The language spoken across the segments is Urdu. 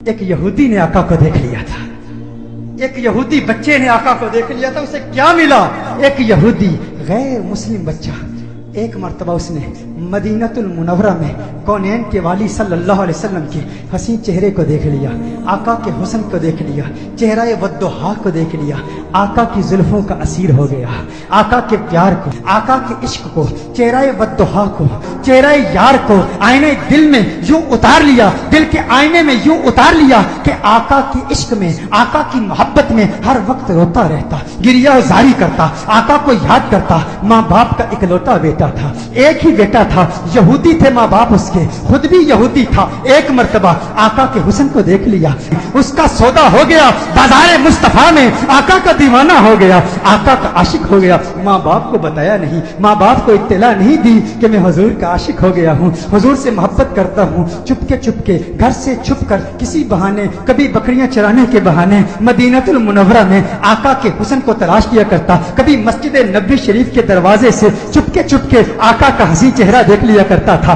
ایک یہودی نے آقا کو دیکھ لیا تھا، ایک یہودی بچے نے آقا کو دیکھ لیا تھا. اسے کیا ملا؟ ایک یہودی غیر مسلم بچہ ایک مرتبہ اس نے مدینہ المنورہ میں کونین کے والی صلی اللہ علیہ وسلم کے حسین چہرے کو دیکھ لیا، آقا کے حسن کو دیکھ لیا، چہرہ والضحا کو دیکھ لیا، آقا کی زلفوں کا اسیر ہو گیا، آقا کے پیار کو، آقا کے عشق کو، چہرہ والضحا کو، چہرہ یار کو آئینے دل میں یوں اتار لیا، دل کے آئینے میں یوں اتار لیا کہ آقا کی عشق میں، آقا کی محبت میں ہر وقت روتا رہتا، گریہ زاری کرتا، آقا کو یاد کرتا. ماں باپ کا اکلوتا بیٹا تھا، ایک ہی بیٹا تھا، یہودی تھے ماں باپ اس کے، خود بھی یہودی تھا. ایک مرتبہ آقا کے حسن کو دیکھ لیا، اس کا سودا ہو گیا، بازار مصطفیٰ میں آقا کا دیوانہ ہو گیا، آقا کا عاشق ہو گیا. ماں باپ کو بتایا نہیں، ماں باپ کو اطلاع نہیں دی کہ میں حضور کا عاشق ہو گیا ہوں، حضور سے محبت کرتا ہوں. چپ کے گھر سے چھپ کر کسی بہانے، کبھی بکریاں چرانے کے بہانے مدینہ المنورہ میں آقا کے حسن کو تلاش کیا کرتا، کبھی مسجد نبوی شریف کے دروازے سے چپ کے آقا کا حسین چہرہ دیکھ لیا کرتا تھا،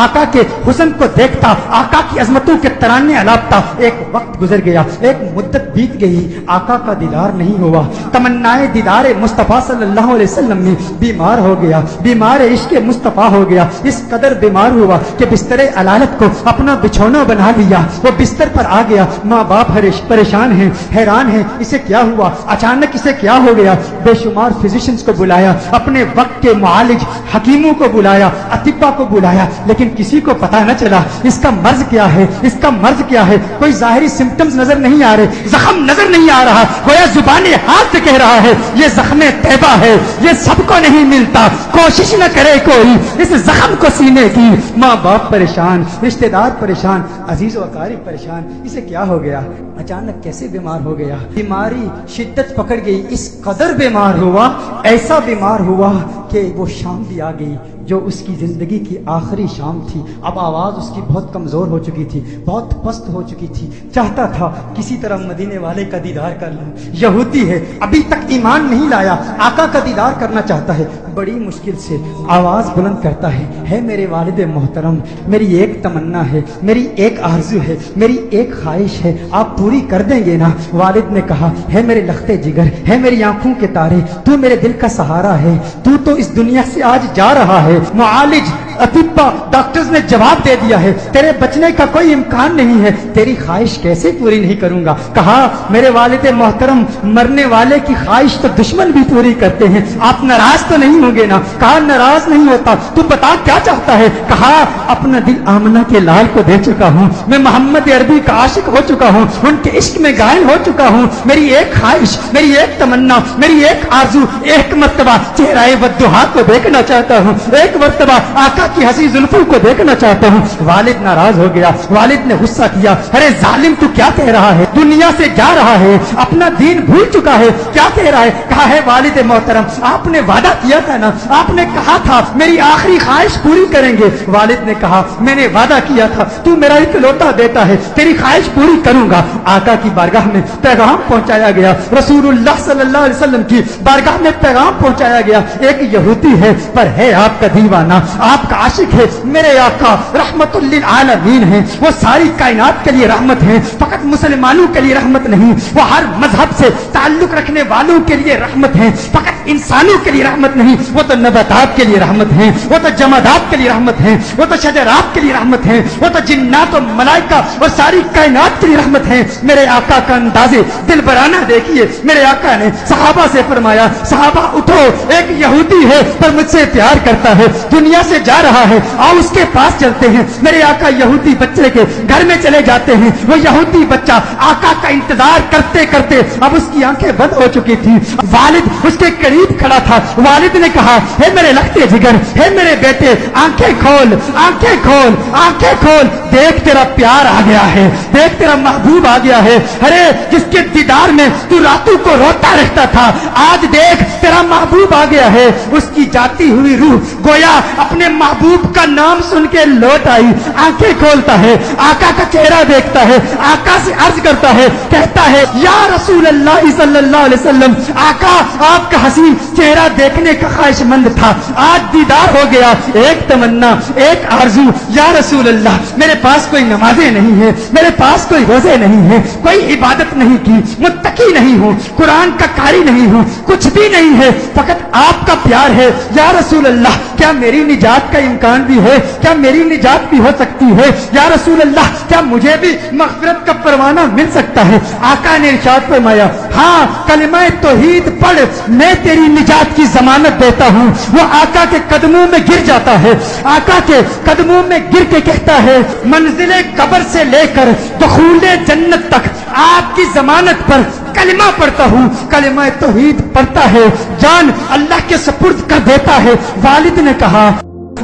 آقا کے حسن کو دیکھتا، آقا کی عظمتوں کے ترانے الاپتا. ایک وقت گزر گیا، ایک مدت بیت گئی، آقا کا دیدار نہیں ہوا. تمنائے دیدار مصطفیٰ صلی اللہ علیہ وسلم میں بیمار ہو گیا، بیمار عشق مصطفیٰ ہو گیا. اس قدر بیمار ہوا کہ بستر علالت کو اپنا بچھونا بنا لیا، وہ بستر پر آ گیا. ماں باپ پریشان ہیں، حیران ہیں، اسے کیا ہوا، اچانک اسے کیا ہو گیا. بے شمار فزیشنز کو بلایا، اپنے وقت کے معالج حکیموں کو بلایا، اطباء کو بلایا، لیکن کسی کو پتہ نہ چلا اس کا مرض کیا ہے، اس کا مرض کیا ہے. کوئی ظاہری سمپٹمز نظر نہیں آ رہے، زخم نظر نہیں آ رہا، گویا زبان ہاتھ سے کہہ رہا ہے یہ زخم طیبہ ہے، یہ سب کو نہیں ملتا، کوشش نہ کرے کوئی اس زخم کو سینے کی. ماں باپ پریشان، رشتہ دار پریشان، عزیز و اقارب پریشان. اسے کیا ہو گیا، اچانک کیسے بیمار ہو گیا. بیماری شدت پکڑ گئی، اس قدر بیمار ہوا، ایسا بیمار ہوا کہ وہ شام بھی آ گئی جو اس کی زندگی کی آخری شام تھی. اب آواز اس کی بہت کمزور ہو چکی تھی، بہت پست ہو چکی تھی. چاہتا تھا کسی طرح مدینے والے کا دیدار کر لوں. یہودی ہے، ابھی تک ایمان نہیں لایا، آقا کا دیدار کرنا چاہتا ہے. بڑی مشکل سے آواز بلند کرتا ہے میرے والد محترم، میری ایک تمنا ہے، میری ایک آرزو ہے، میری ایک خواہش ہے، آپ پوری کر دیں گے نا؟ والد نے کہا ہے میرے لختے جگر، ہے میری آنکھوں کے تارے، تو میرے دل کا سہارا ہے، تو اس دنیا سے آج جا رہا ہے. معالج اطباء ڈاکٹرز نے جواب دے دیا ہے تیرے بچنے کا کوئی امکان نہیں ہے، تیری خواہش کیسے پوری نہیں کروں گا؟ کہا میرے والد محترم، مرنے والے کی خواہش تو دشمن بھی پوری کرتے ہیں، آپ ناراض تو نہیں ہوں گے نا؟ کہا ناراض نہیں ہوتا، تو بتا کیا چاہتا ہے؟ کہا اپنا دل آمنہ کے لال کو دے چکا ہوں، میں محمد عربی کا عاشق ہو چکا ہوں، ان کے عشق میں گائل ہو چکا ہوں. میری ایک خواہش، میری ایک تمنا، میری ایک آرزو، ایک مرتبہ چہرہ والضحا کو دیکھنا چاہتا ہوں، ایک مرتبہ آقا کی حسین زلفوں کو دیکھنا چاہتا ہوں. والد ناراض ہو گیا، والد نے غصہ کیا، ارے ظالم تو کیا کہہ رہا ہے، دنیا سے جا رہا ہے، اپنا دین بھول چکا ہے، کیا کہہ رہا ہے؟ کہا ہے والد محترم، آپ نے وعدہ کیا تھا نا، آپ نے کہا تھا میری آخری خواہش پوری کریں گے. والد نے کہا میں نے وعدہ کیا تھا، تو میرا اکلوتا بیٹا ہے، تیری خواہش پوری کروں گا. آقا کی بارگاہ میں پیغام پہنچایا گیا، رسول اللہ صلی اللہ علیہ وسلم کی بارگاہ میں پیغام پہنچایا گیا. ایک یہودی ہے پر ہے آپ کا دیوانہ، آپ کا عاشق ہے. میرے آقا رحمت للعالمین ہیں، وہ ساری کائنات کے لیے رحمت ہیں، فقط مسلمانوں کے لیے رحمت نہیں، وہ ہر مذہب سے تعلق رکھنے والوں کے لیے رحمت ہیں، فقط انسانوں کے لیے رحمت نہیں، وہ تو نباتات کے لیے رحمت ہیں، وہ تو جمادات کے لیے رحمت ہیں، وہ تو شجرات کے لیے رحمت ہیں، وہ تو جنات و ملائکہ اور ساری کائنات کے لیے رحمت ہیں. میرے آقا کا انداز دل برانہ دیکھیے. میرے آقا نے صحابہ سے فرمایا صحابہ اٹھو، ایک یہودی ہے پر مجھ سے پیار کرتا ہے، دنیا سے جا رہا ہے، آؤ اس کے پاس چلتے ہیں. میرے آقا یہودی بچے کے گھر میں چلے جاتے ہیں. وہ یہودی بچہ آقا کا انتظار کرتے کرتے اب اس کی آنکھیں بند ہو چکی تھی. والد اس کے قریب کھڑا تھا. والد نے کہا ہے میرے لختے جگر، ہے میرے بیٹے، آنکھیں کھول، آنکھیں کھول، آنکھیں کھول، دیکھ تیرا پیار آ گیا ہے، دیکھ تیرا محبوب آ گیا ہے. ارے جس کے دیدار میں تو راتوں کو روتا رہتا تھا، آج دیکھ تیرا میرا محبوب آ گیا ہے، اس کی جاتی ہوئی روح گویا اپنے محبوب کا نام سن کے لوٹ آئی، آنکھیں کھولتا ہے، آقا کا چہرہ دیکھتا ہے، آقا سے عرض کرتا ہے، کہتا ہے یا رسول اللہ صلی اللہ علیہ وسلم، آقا آپ کا حسین چہرہ دیکھنے کا خواہش مند تھا، آج دیدار ہو گیا، ایک تمنا، ایک آرزو، یا رسول اللہ میرے پاس کوئی نمازیں نہیں ہیں، میرے پاس کوئی روزے نہیں ہیں، کوئی عبادت نہیں کی، متقی نہیں ہوں، قرآن کا قاری نہیں ہوں، کچھ بھی نہیں ہے، فقط آپ کا پیار ہے، یا رسول اللہ کیا میری نجات کا امکان بھی ہے؟ کیا میری نجات بھی ہو سکتی ہے؟ یا رسول اللہ کیا مجھے بھی مغفرت کا پروانہ مل سکتا ہے؟ آقا نے ارشاد فرمایا ہاں کلمہ توحید پڑھ، میں تیری نجات کی ضمانت دیتا ہوں۔ وہ آقا کے قدموں میں گر جاتا ہے، آقا کے قدموں میں گر کے کہتا ہے منزل قبر سے لے کر دخول جنت تک آپ کی ضمانت پر کلمہ پڑھتا ہوں، کلمہ توحید پڑھتا ہے، جان اللہ کے سپرد کر دیتا ہے۔ والد نے کہا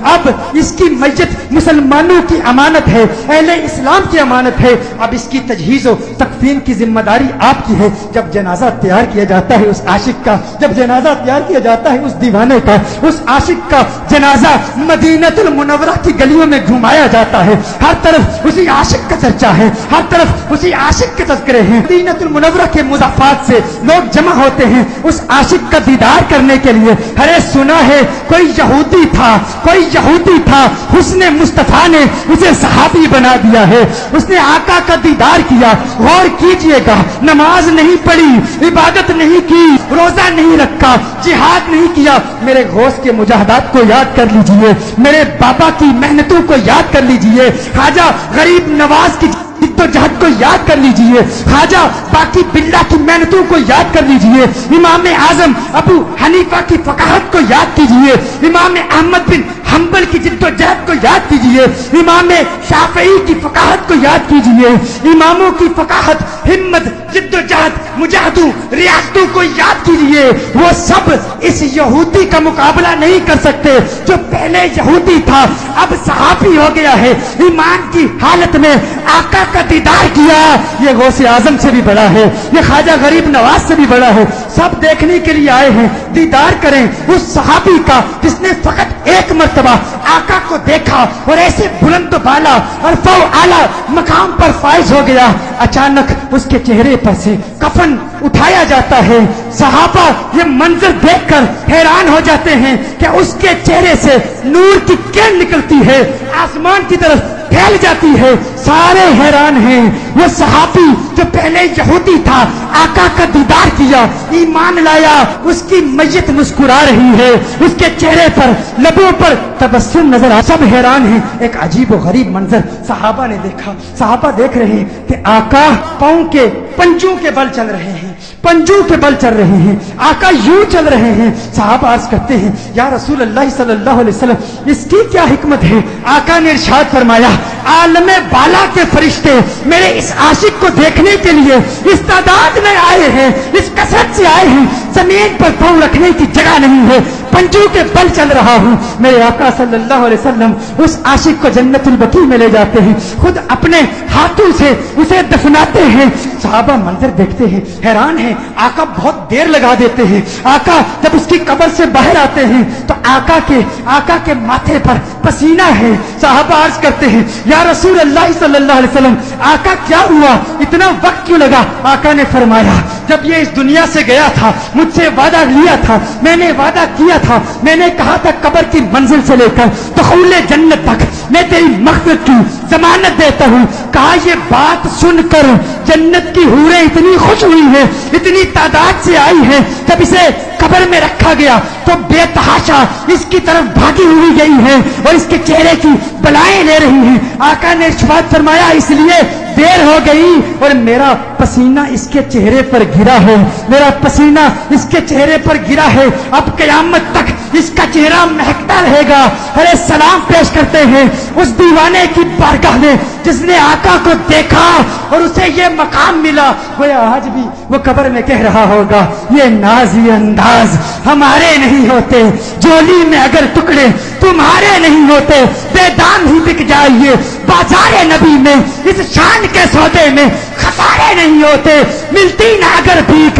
اب اس کی میت مسلمانوں کی امانت ہے، اہل اسلام کی امانت ہے، اب اس کی تجہیز و تکفین کی ذمہ داری آپ کی ہے۔ جب جنازہ تیار کیا جاتا ہے اس عاشق کا، جب جنازہ تیار کیا جاتا ہے اس دیوانے کا، اس عاشق کا جنازہ مدینہ المنورہ کی گلیوں میں گھمایا جاتا ہے، ہر طرف اسی عاشق کا چرچا ہے، ہر طرف اسی عاشق کے تذکرے ہیں۔ مدینہ المنورہ کے مضافات سے لوگ جمع ہوتے ہیں اس عاشق کا دیدار کرنے کے لیے۔ ارے سنا ہے کوئی یہودی تھا، کوئی یہودی تھا، حسن مصطفیٰ نے اسے صحابی بنا دیا ہے، اس نے آقا کا دیدار کیا۔ غور کیجئے گا، نماز نہیں پڑھی، عبادت نہیں کی، روزہ نہیں رکھا، جہاد نہیں کیا، میرے غوث کے مجاہدات کو یاد کر لیجئے، میرے بابا کی محنتوں کو یاد کر لیجئے، خواجہ غریب نواز کی جہد کو یاد کر لیجئے، خواجہ باقی باللہ کی محنتوں کو یاد کر لیجئے، امام اعظم ابو حنیفہ کی فقاہت کو یاد کیجئے، امام احمد بن حنبل کی جد و جہد کو یاد کیجئے، امام شافعی کی فقاہت کو یاد کیجئے، اماموں کی فقاہت، ہمت، جد و جہد، مجاہدوں، ریاستوں کو یاد کیجئے۔ وہ سب اس یہودی کا مقابلہ نہیں کر سکتے جو پہلے یہودی تھا اب صحابی ہو گیا ہے، ایمان کی حالت میں آقا کا دیدار کیا۔ یہ غوث اعظم سے بھی بڑا ہے، یہ خواجہ غریب نواز سے بھی بڑا ہے، سب دیکھنے کے لیے آئے ہیں، دیدار کریں اس صحابی کا جس نے فقط ایک مرتبہ آقا کو دیکھا اور ایسے بلند و بالا اور فو اعلیٰ مقام پر فائز ہو گیا۔ اچانک اس کے چہرے پر سے کفن اٹھایا جاتا ہے، صحابہ یہ منظر دیکھ کر حیران ہو جاتے ہیں کہ اس کے چہرے سے نور کی کرن نکلتی ہے، آسمان کی طرف پھیل جاتی ہے، سارے حیران ہیں۔ وہ صحابی جو پہلے یہودی تھا آقا کا دیدار کیا، ایمان لایا، اس کی میت مسکرا رہی ہے، اس کے چہرے پر، لبوں پر تبسم نظر آ، سب حیران ہیں۔ ایک عجیب و غریب منظر صحابہ نے دیکھا، صحابہ دیکھ رہے ہیں کہ آقا پاؤں کے پنجوں کے بل چل رہے ہیں، پنجوں کے بل چل رہے ہیں، آقا یوں چل رہے ہیں۔ صحابہ عرض کرتے ہیں یا رسول اللہ صلی اللہ علیہ وسلم اس کی کیا حکمت ہے؟ آقا نے ارشاد فرمایا عالم بالا کے فرشتے میرے اس عاشق کو دیکھنے کے لیے اس تعداد میں آئے ہیں، اس کثرت سے آئے ہیں، زمین پر پاؤں رکھنے کی جگہ نہیں ہے، پنجوں کے بل چل رہا ہوں۔ میرے آقا صلی اللہ علیہ وسلم اس عاشق کو جنت البقیع میں لے جاتے ہیں، خود اپنے ہاتھوں سے اسے دفناتے ہیں۔ صحابہ منظر دیکھتے ہیں، حیران ہیں، آقا بہت دیر لگا دیتے ہیں۔ آقا جب اس کی قبر سے باہر آتے ہیں تو آقا کے ماتھے پر پسینہ ہے۔ صحابہ عرض کرتے ہیں یا رسول اللہ صلی اللہ علیہ وسلم آقا کیا ہوا، اتنا وقت کیوں لگا؟ آقا نے فرمایا جب یہ اس دنیا سے گیا تھا مجھ سے وعدہ لیا تھا، میں نے وعدہ کیا تھا، میں نے کہا تھا قبر کی منزل سے لے کر دخول جنت تک میں تیری مغفرت کی ضمانت دیتا ہوں۔ کہا یہ بات سن کر جنت کی حوریں اتنی خوش ہوئی ہیں، اتنی تعداد سے آئی ہیں، جب اسے قبر میں رکھا گیا تو بے تحاشا اس کی طرف بھاگی ہوئی گئی ہیں اور اس کے چہرے کی بلائیں لے رہی ہیں۔ آقا نے ارشاد فرمایا اس لیے دیر ہو گئی اور میرا پسینہ اس کے چہرے پر گرا ہے، میرا پسینہ اس کے چہرے پر گرا ہے، اب قیامت تک اس کا چہرہ مہکتا رہے گا۔ ارے سلام پیش کرتے ہیں اس دیوانے کی بارگاہ میں جس نے آقا کو دیکھا اور اسے یہ مقام ملا۔ گویا آج بھی وہ قبر میں کہہ رہا ہوگا یہ نازی انداز ہمارے نہیں ہوتے، جولی میں اگر ٹکڑے تمہارے نہیں ہوتے، بے دام ہی بک جائیے بازار نبی میں، اس شان کے سودے میں خسارے نہیں ہوتے، ملتی نہ اگر بھیک